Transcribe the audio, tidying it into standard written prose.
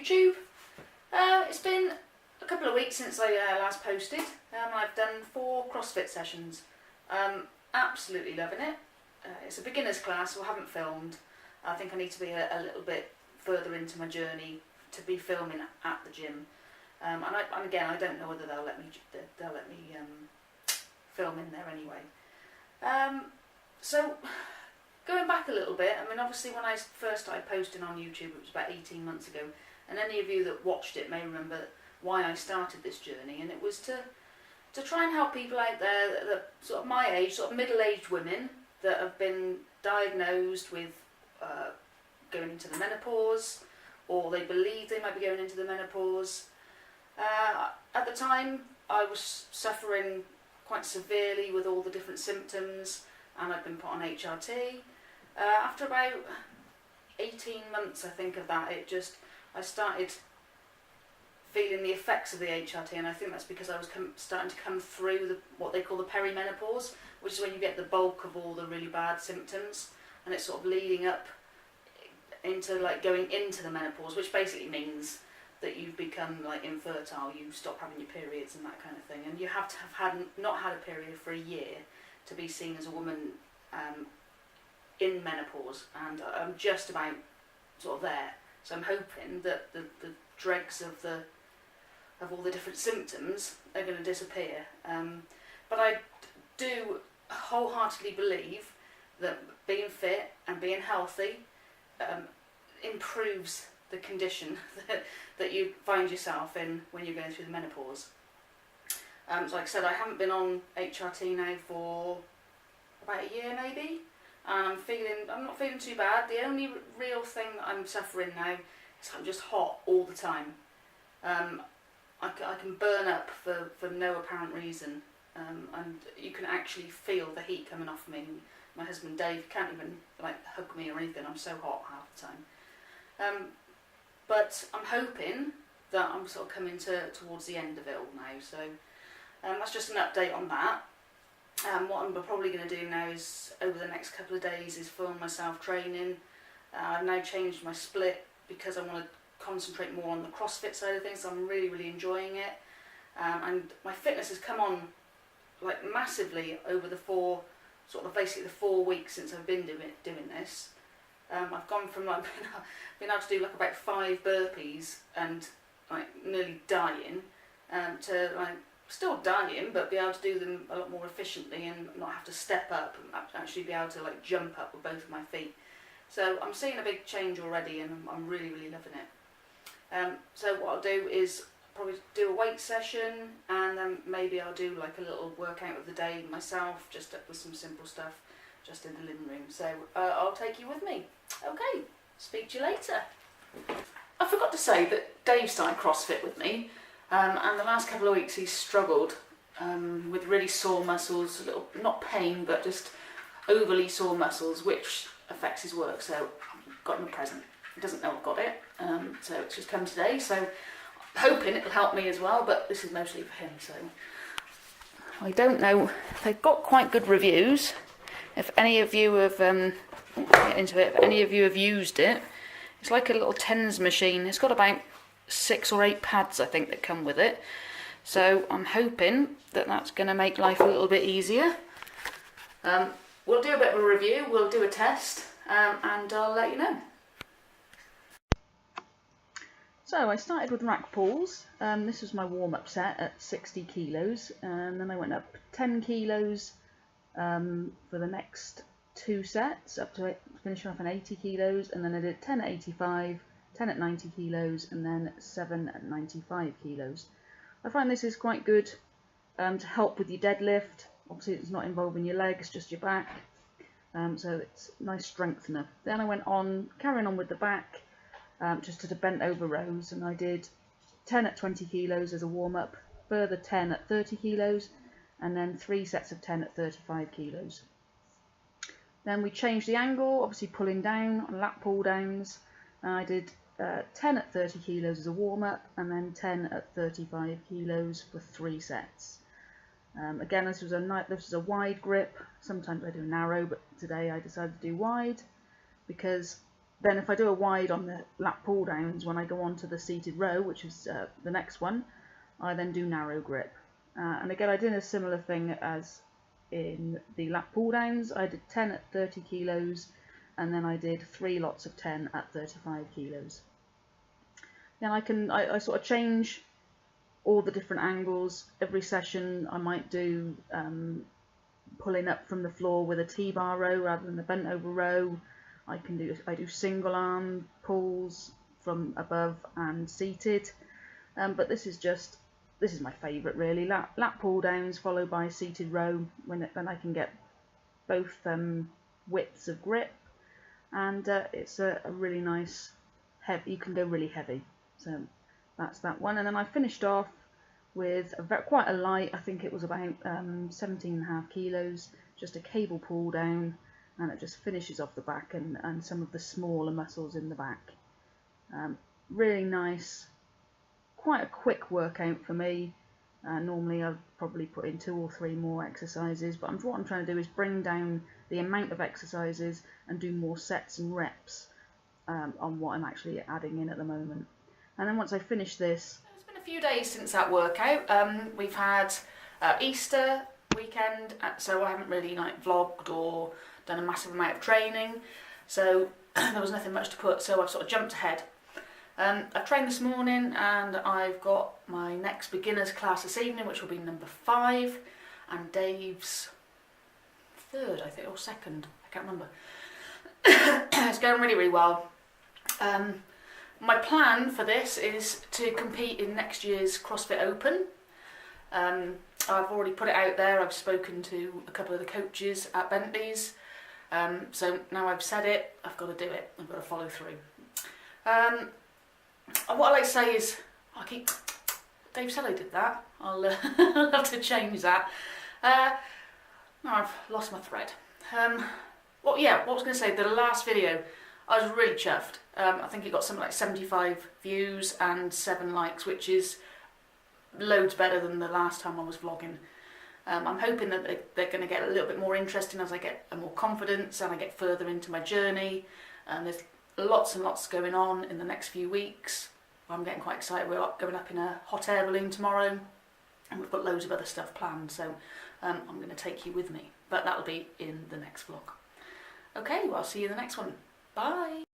YouTube. It's been a couple of weeks since I last posted. I've done 4 CrossFit sessions. Absolutely loving it. It's a beginner's class, so I haven't filmed. I think I need to be a little bit further into my journey to be filming at the gym. And again, I don't know whether they'll let me film in there anyway. So going back a little bit, I mean, obviously when I first started posting on YouTube, it was about 18 months ago, and any of you that watched it may remember why I started this journey, and it was to try and help people out there that sort of my age, sort of middle-aged women that have been diagnosed with going into the menopause, or they believe they might be going into the menopause. At the time, I was suffering quite severely with all the different symptoms, and I'd been put on HRT. After about 18 months, I think, of that, I started feeling the effects of the HRT, and I think that's because I was starting to come through what they call the perimenopause, which is when you get the bulk of all the really bad symptoms, and it's sort of leading up into like going into the menopause, which basically means that you've become like infertile, you stop having your periods and that kind of thing, and you have to have not had a period for a year to be seen as a woman in menopause, and I'm just about sort of there. So I'm hoping that the dregs of all the different symptoms are going to disappear. But I do wholeheartedly believe that being fit and being healthy improves the condition that you find yourself in when you're going through the menopause. So like I said, I haven't been on HRT now for about a year maybe, and I'm not feeling too bad. The only real thing that I'm suffering now is I'm just hot all the time. I can burn up for no apparent reason, and you can actually feel the heat coming off me. My husband Dave can't even like hug me or anything. I'm so hot half the time. But I'm hoping that I'm sort of coming towards the end of it all now. So that's just an update on that. What I'm probably going to do now is, over the next couple of days, is film myself training. I've now changed my split because I want to concentrate more on the CrossFit side of things. So I'm really, really enjoying it. And my fitness has come on like massively over basically the 4 weeks since I've been doing this. I've gone from like being able to do like about 5 burpees and like nearly dying, to like still dying but be able to do them a lot more efficiently and not have to step up and actually be able to like jump up with both of my feet. So I'm seeing a big change already, and I'm really, really loving it. So what I'll do is probably do a weight session, and then maybe I'll do like a little workout of the day myself, just with some simple stuff just in the living room. So I'll take you with me. Okay, speak to you later. I forgot to say that Dave started CrossFit with me, and the last couple of weeks he's struggled with really sore muscles, a little, not pain, but just overly sore muscles, which affects his work. So I've got him a present. He doesn't know I've got it, so it's just come today. So hoping it'll help me as well, but this is mostly for him. So I don't know. They've got quite good reviews. If any of you have get into it, if any of you have used it, it's like a little TENS machine. It's got about 6 or 8 pads, I think, that come with it. So I'm hoping that that's going to make life a little bit easier. We'll do a bit of a review, we'll do a test, and I'll let you know. So I started with rack pulls. This was my warm-up set at 60 kilos, and then I went up 10 kilos for the next 2 sets, up to finishing off on 80 kilos, and then I did 10 at 85, 10 at 90 kilos, and then 7 at 95 kilos. I find this is quite good to help with your deadlift. Obviously it's not involving your legs, just your back, so it's a nice strengthener. Then I went on, carrying on with the back, just to the bent over rows, and I did 10 at 20 kilos as a warm-up, further 10 at 30 kilos, and then 3 sets of 10 at 35 kilos. Then we changed the angle, obviously pulling down on lat pull downs, and I did 10 at 30 kilos as a warm-up, and then 10 at 35 kilos for 3 sets. Again, this was a wide grip. Sometimes I do narrow, but today I decided to do wide because then if I do a wide on the lat pull downs, when I go on to the seated row, which is the next one, I then do narrow grip. And again, I did a similar thing as in the lat pull downs. I did 10 at 30 kilos, and then I did 3 lots of 10 at 35 kilos. Then I sort of change all the different angles. Every session I might do pulling up from the floor with a T-bar row rather than the bent over row. I do single arm pulls from above and seated. But this is my favourite really. Lat pull downs followed by seated row when I can get both widths of grip, and it's a really nice heavy. You can go really heavy. So that's that one, and then I finished off with quite a light. I think it was about 17.5 kilos, just a cable pull down, and it just finishes off the back and some of the smaller muscles in the back. Really nice. Quite a quick workout for me. Normally I'd probably put in 2 or 3 more exercises, but what I'm trying to do is bring down the amount of exercises and do more sets and reps on what I'm actually adding in at the moment. And then once I finish this... It's been a few days since that workout. We've had Easter weekend, so I haven't really vlogged or done a massive amount of training, so there was nothing much to put, so I've sort of jumped ahead. I've trained this morning, and I've got my next beginners class this evening, which will be number 5, and Dave's 3rd, I think, or 2nd, I can't remember. It's going really, really well. My plan for this is to compete in next year's CrossFit Open. I've already put it out there. I've spoken to a couple of the coaches at Bentley's, so now I've said it, I've got to do it. I've got to follow through. What I like to say is, Dave said I did that. I'll have to change that. No, I've lost my thread. What I was going to say, the last video, I was really chuffed. I think it got something like 75 views and 7 likes, which is loads better than the last time I was vlogging. I'm hoping that they're going to get a little bit more interesting as I get more confidence and I get further into my journey. There's lots and lots going on in the next few weeks. I'm getting quite excited. We're going up in a hot air balloon tomorrow, and we've got loads of other stuff planned, so I'm going to take you with me, but that'll be in the next vlog. Okay, well, I'll see you in the next one. Bye!